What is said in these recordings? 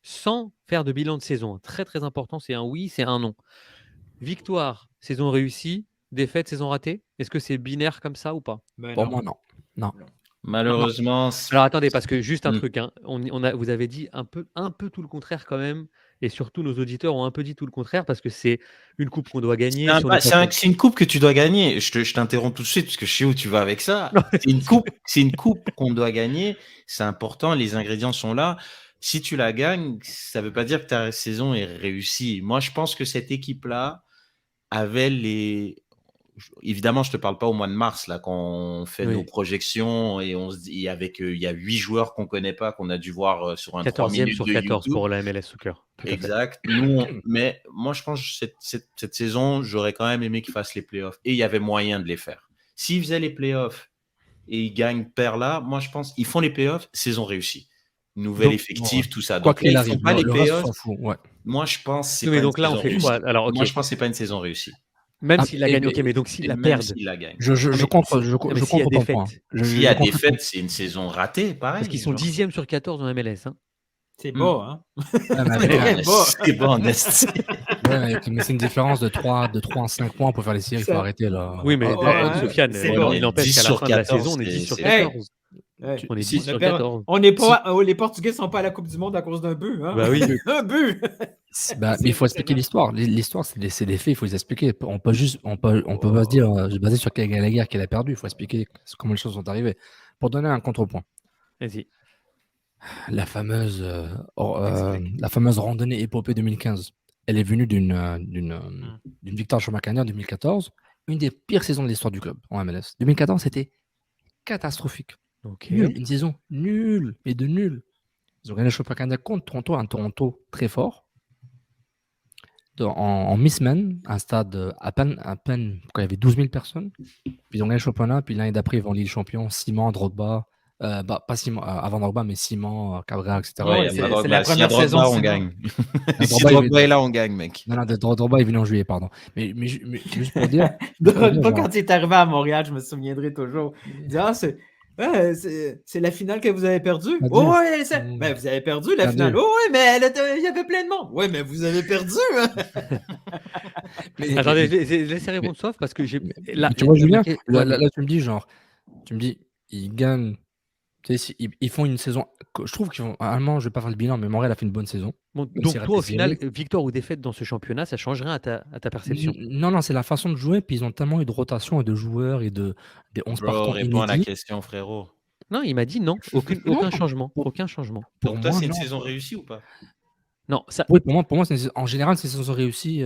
sans faire de bilan de saison. Très, très important, c'est un oui, c'est un non. Victoire, saison réussie, défaite, saison ratée? Est-ce que c'est binaire comme ça ou pas? Ben Pour non. moi, non. Non. Non. Malheureusement, Alors attendez, parce que juste un truc, hein, vous avez dit un peu tout le contraire quand même, et surtout nos auditeurs ont un peu dit tout le contraire parce que c'est une coupe qu'on doit gagner. Si on est pas c'est une coupe que tu dois gagner. Je t'interromps tout de suite parce que je sais où tu vas avec ça. C'est une coupe qu'on doit gagner. C'est important. Les ingrédients sont là. Si tu la gagnes, ça veut pas dire que ta saison est réussie. Moi, je pense que cette équipe-là avait les. Évidemment, je te parle pas au mois de mars, là, quand on fait nos projections et on se dit, il y a 8 joueurs qu'on connaît pas, qu'on a dû voir sur un 3 minutes sur de 14 YouTube. pour la MLS Soccer. Exact. Mais moi, je pense que cette saison, j'aurais quand même aimé qu'ils fassent les playoffs. Et il y avait moyen de les faire. S'ils faisaient les playoffs et ils gagnent paire là, moi, je pense qu'ils font les playoffs, saison réussie. Nouvel effectif, tout ça. Quoi Donc là, ils font pas les playoffs. Ouais. Moi, je pense que c'est mais pas donc une là, saison on fait réussie. quoi? Alors, Moi, je pense que c'est pas une saison réussie. Même s'il la gagne, ok, mais donc s'il la perd. S'il la gagne. Je contre ton point. S'il y a défaite, c'est une saison ratée, pareil. Parce qu'ils sont 10e sur 14 en MLS. Hein. C'est bas, hein? C'est bas, en esti. Ouais, mais c'est une différence de 3 en 5 points pour faire les séries, il faut arrêter là. Oui, mais Sofiane, il n'empêche qu'à la fin de la saison, on est 10 sur 14. On est 10 sur 14. On n'est pas, les Portugais ne sont pas à la Coupe du Monde à cause d'un but. Hein? Bah oui. Un but! Mais il faut expliquer l'histoire. L'histoire, c'est des faits, il faut les expliquer. On peut pas se dire, basé sur Gallagher qu'elle a perdu. Il faut expliquer comment les choses sont arrivées. Pour donner un contrepoint. Vas-y. La fameuse randonnée épopée 2015, elle est venue d'une victoire sur Macania en 2014, une des pires saisons de l'histoire du club en MLS. 2014, c'était catastrophique. Nul, une saison nulle, mais de nul. Ils ont gagné le championnat canadien contre Toronto, un Toronto très fort. En Missman, un stade à peine, quand il y avait 12 000 personnes. Puis ils ont gagné le championnat, puis l'année d'après, ils vont Ligue des Champions, Simon, Drogba. Pas Simon, avant Drogba, mais Simon, Cabrera, etc. Ouais, c'est la première saison. On gagne. Si Drogba est là, on gagne, mec. Non, Drogba est venu en juillet, pardon. Mais juste pour dire. Drogba, quand il est arrivé à Montréal, je me souviendrai toujours. Il dit, c'est la finale que vous avez perdue. Oh, ouais, ben, vous avez perdu la finale. Oh, oui, mais il y avait plein de monde. Oui, mais vous avez perdu. Attendez, laissez répondre Sof parce que j'ai. Tu vois, Julien, là, tu me dis, ils gagnent. Ils font une saison. Je trouve qu'ils vont. Allemand, je ne vais pas faire le bilan, mais Montréal a fait une bonne saison. Bon, donc, toi, au final, victoire ou défaite dans ce championnat, ça ne change rien à ta perception? Non, c'est la façon de jouer. Puis ils ont tellement eu de rotation et de joueurs et des 11 partants. Réponds à la question, frérot. Non, il m'a dit non. Aucun changement. Aucun changement. Pour toi, c'est une saison réussie ou pas? Non, ça. Oui, pour moi, en général, c'est une saison réussie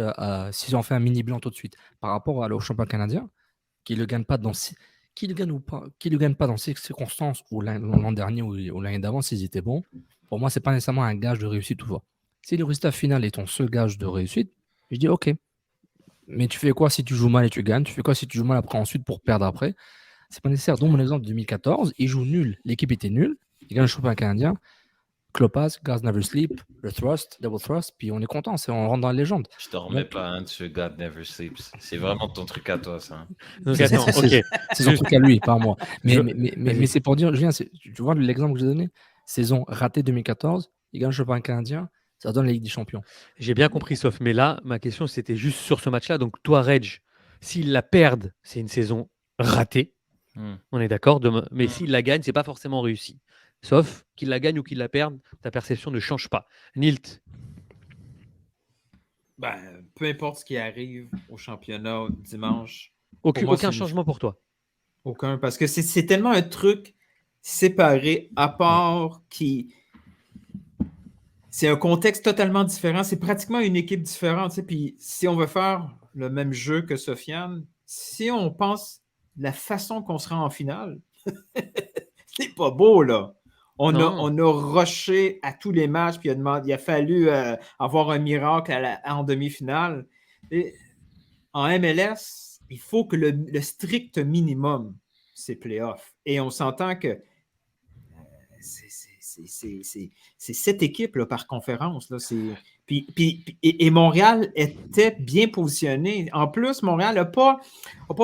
s'ils ont fait un mini bilan tout de suite. Par rapport au championnat canadien, qui ne le gagne pas dans. Qui le gagne pas dans ces circonstances ou l'an dernier ou l'année d'avant, s'ils étaient bons, pour moi, c'est pas nécessairement un gage de réussite ou pas. Si le résultat final est ton seul gage de réussite, je dis OK. Mais tu fais quoi si tu joues mal et tu gagnes? Tu fais quoi si tu joues mal après ensuite pour perdre après? C'est pas nécessaire. Donc, mon exemple de 2014, ils jouent nul. L'équipe était nulle. Ils gagnent le championnat canadien. Klopas, God Never Sleep, le Thrust, Double Thrust, puis on est content, on rentre dans la légende. Je te remets pas un de ce God Never Sleeps. C'est vraiment ton truc à toi, ça. Donc, attends, ok. C'est son truc à lui, pas à moi. Mais c'est pour dire, Julien, tu vois l'exemple que j'ai donné, saison ratée 2014, il gagne le championnat canadien, ça donne la Ligue des Champions. J'ai bien compris, sauf, mais là, ma question, c'était juste sur ce match-là. Donc, toi, Reg, s'ils la perdent, c'est une saison ratée. On est d'accord, mais s'ils la gagnent, c'est pas forcément réussi. Sauf qu'ils la gagnent ou qu'ils la perdent, ta perception ne change pas. Nilt? Peu importe ce qui arrive au championnat dimanche. Aucun changement pour toi? Aucun, parce que c'est tellement un truc séparé, à part qui... C'est un contexte totalement différent. C'est pratiquement une équipe différente. Puis si on veut faire le même jeu que Sofiane, si on pense la façon qu'on sera en finale, c'est pas beau, là. On a rushé à tous les matchs, puis il a fallu avoir un miracle en demi-finale. Et en MLS, il faut que le strict minimum, c'est playoff. Et on s'entend que c'est cette équipe là, par conférence. Là, et Montréal était bien positionné. En plus, Montréal n'a pas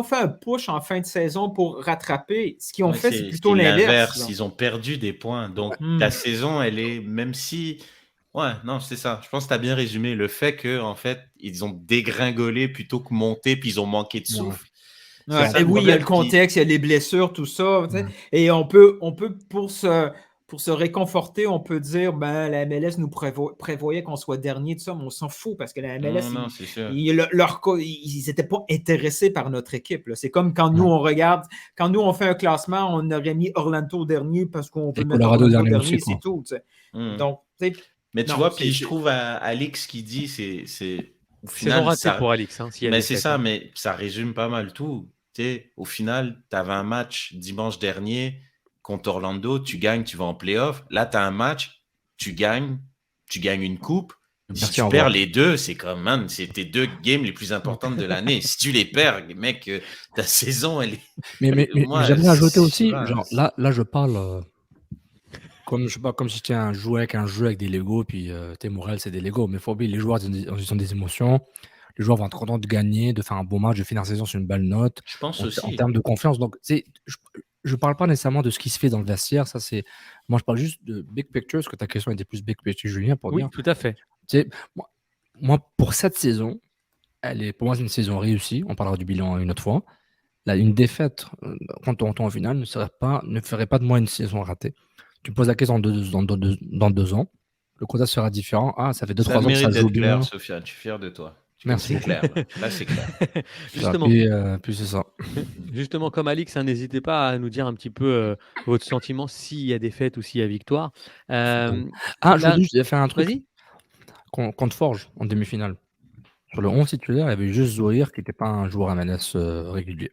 fait un push en fin de saison pour rattraper. Ce qu'ils ont fait, c'est plutôt l'inverse. Ils ont perdu des points. Donc, ta saison, elle est, même si Ouais, non, c'est ça. Je pense que tu as bien résumé le fait qu'en fait, ils ont dégringolé plutôt que monté, puis ils ont manqué de souffle. Ouais. C'est ça Et le oui, il y a le problème contexte, il y a les blessures, tout ça. Ouais. Et on peut pour se réconforter, on peut dire ben, la MLS nous prévoyait qu'on soit dernier, tout ça, mais on s'en fout parce que la MLS, Non, c'est sûr. ils n'étaient pas intéressés par notre équipe. Là. C'est comme quand nous, on regarde, quand nous, on fait un classement, on aurait mis Orlando dernier parce qu'on veut mettre Colorado Orlando dernier dernier, aussi, c'est tout. Tu sais. Mm. Donc, Mais tu non, vois, puis je trouve Alix qui dit, c'est au Saison final, ratée ça, pour Alix. Hein, s'il y a mais des c'est fêtes, ça, hein. mais ça résume pas mal tout. Tu sais, au final, tu avais un match dimanche dernier contre Orlando, tu gagnes, tu vas en playoff. Là, tu as un match, tu gagnes une coupe. Merci, Si tu au perds revoir. les deux, c'est comme, man, c'est tes 2 games les plus importantes de l'année. Si tu les perds, mec, ta saison, elle est. Mais Moi, j'aimerais ajouter je sais aussi, pas. genre là je parle comme je sais pas, comme si c'était un jouet avec un jeu avec des Lego, puis Morel c'est des Lego, mais faut oublier les joueurs ils ont des émotions, les joueurs vont être contents de gagner, de faire un beau match, de finir la saison sur une belle note, Je pense en aussi. termes de confiance. Donc je parle pas nécessairement de ce qui se fait dans le vestiaire, ça c'est, moi je parle juste de big picture, parce que ta question était plus big picture, Julien, pour Oui, dire, tout à fait. tu sais, moi pour cette saison, pour moi c'est une saison réussie, on parlera du bilan une autre fois. Là, une défaite contre Toronto en finale ne ferait pas de moi une saison ratée. Tu me poses la question dans 2 ans, le contexte sera différent. Ah, ça fait Ça 2-3 ans que ça mérite joue d'être bien. clair, Sofiane. Je suis fier de toi. Merci C'est beaucoup. clair. Là, c'est clair. Justement, Puis c'est ça. justement, comme Alix, hein, n'hésitez pas à nous dire un petit peu votre sentiment s'il y a des fêtes ou s'il y a victoire. Je là- voulais juste faire un truc Vas-y. contre Forge en demi-finale. Sur le 11 titulaire, il y avait juste Zohir qui n'était pas un joueur MLS régulier.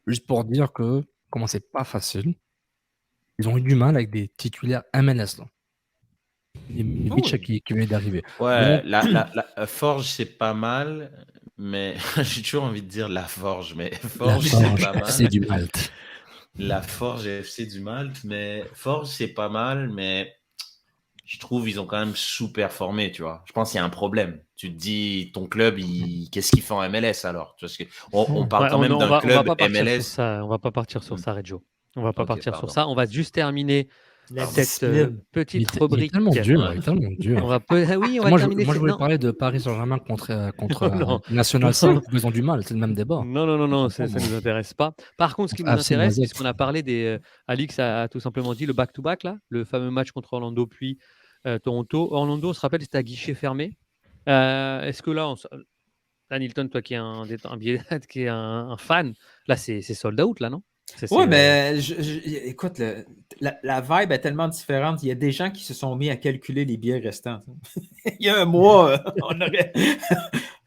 Juste pour dire que, comment c'est pas facile, ils ont eu du mal avec des titulaires MLS. Là. Les Mitchell qui venaient d'arriver. Ouais, Donc, la Forge, c'est pas mal, mais j'ai toujours envie de dire la Forge, mais la Forge, c'est Forge pas mal. FC du Malte. La Forge FC du Malte, mais Forge, c'est pas mal, mais je trouve ils ont quand même sous-performé, tu vois. Je pense qu'il y a un problème. Tu te dis, ton club, qu'est-ce qu'il fait en MLS alors? Parce que on parle quand même d'un club pas partir MLS. sur ça. On va pas partir sur ça, Reggio. On va pas Ok, partir pardon. sur ça. On va juste terminer la cette discipline. petite Il est rubrique. tellement dur. Ouais. Il est tellement dur. On va oui, on va Moi, terminer. je voulais Non. parler de Paris Saint-Germain contre Non. National 5. Ils ont du mal. C'est le même débat. Non, ça ne nous intéresse pas. Par contre, ce qui nous AFC intéresse, Noisette. puisqu'on a parlé des. Alix a tout simplement dit le back-to-back, là, le fameux match contre Orlando, puis Toronto. Orlando, on se rappelle, c'était à guichet fermé. Est-ce que là, Hamilton, toi qui es qui est un fan, là, c'est sold out, là, non? Oui, mais écoute, la vibe est tellement différente. Il y a des gens qui se sont mis à calculer les billets restants. Il y a un mois,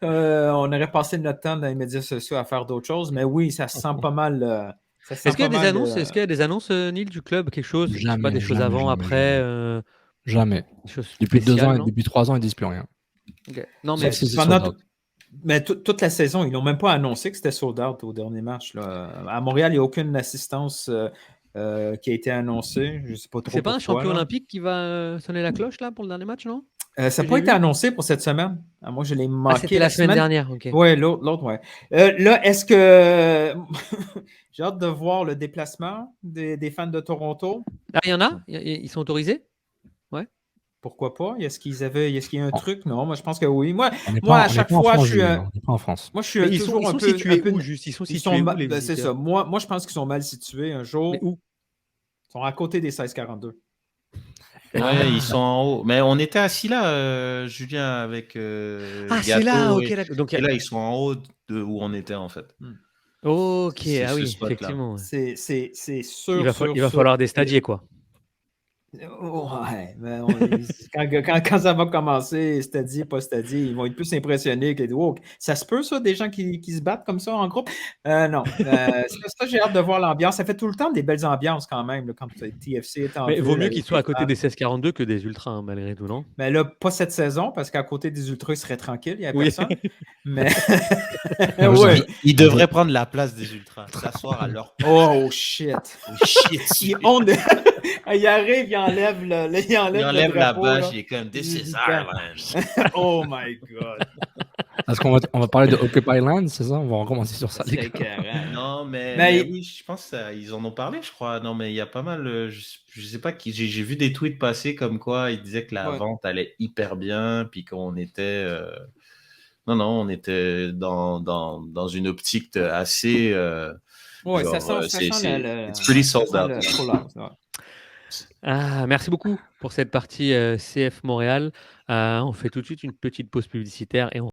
on aurait passé notre temps dans les médias sociaux à faire d'autres choses, mais oui, ça se sent pas mal. Est-ce qu'il y a des annonces, Neil, du club, quelque chose? Je sais pas, Jamais, des choses jamais, avant, jamais, après Jamais. des choses Depuis 2 ans spéciales, et non? depuis 3 ans, ils disent plus rien. Ok. Non, mais Sauf si c'est pendant sold out. Mais toute la saison, ils n'ont même pas annoncé que c'était sold out au dernier match. Là. À Montréal, il n'y a aucune assistance qui a été annoncée. Je ne sais pas trop c'est pas un pourquoi, champion là. olympique qui va sonner la cloche, là, pour le dernier match, non? Ça n'a pas été annoncé pour cette semaine. Moi, je l'ai manqué. Ah, c'était la semaine dernière, ok. Oui, l'autre, ouais. Là, est-ce que... J'ai hâte de voir le déplacement des fans de Toronto. Ah, il y en a? Ils sont autorisés? Pourquoi pas? Est-ce qu'il y a un truc? Non, moi, je pense que oui. Moi, On à n'est chaque pas en fois, France, je suis... Julien, on n'est pas en France. Moi, je suis Mais ils toujours sont un peu... situés un peu- où, juste? Ils sont Ils situés sont où, les c'est ça. visiteurs? Moi, je pense qu'ils sont mal situés un jour. Mais où? Ils sont à côté des 1642. Ouais, ils sont en haut. Mais on était assis là, Julien, avec Ah, c'est là, Gâteau. ok, d'accord. Donc, Et là, ils sont en haut de où on était, en fait. ok, C'est ah ce oui, spot-là. effectivement. Ouais. C'est sûr. Il va falloir des stadiers, quoi. Ouais, mais quand ça va commencer, stadier, pas stadier, ils vont être plus impressionnés que wow, ça se peut, ça, des gens qui se battent comme ça en groupe? Non. Ça, j'ai hâte de voir l'ambiance. Ça fait tout le temps des belles ambiances quand même, là, quand TFC est en Mais ville vaut mieux avec qu'ils les soient à côté fans. des 1642 que des ultras, hein, malgré tout, non? Mais là, pas cette saison, parce qu'à côté des Ultras, ils seraient tranquilles, il n'y a Oui. personne. Mais Ouais. Ils devraient prendre la place des ultras, s'asseoir à leur oh shit. shit. Il arrive, il enlève Il le enlève la drapeau, bâche, là. il est comme This Il is dit, Ireland. Oh my God. Est-ce qu'on va parler de Occupy Land, c'est ça? On va recommencer sur ça, Ça les serait gars. écœurant. Non, mais Mais oui, je pense qu'ils en ont parlé, je crois. Non, mais il y a pas mal. Je sais pas qui. J'ai vu des tweets passer comme quoi ils disaient que la ouais. vente allait hyper bien, puis qu'on était. Non, on était dans une optique assez. Ouais, ça Genre, sent, ça sent it's pretty ça sold sent out. le full house. Ouais. Ah, merci beaucoup pour cette partie CF Montréal. On fait tout de suite une petite pause publicitaire et on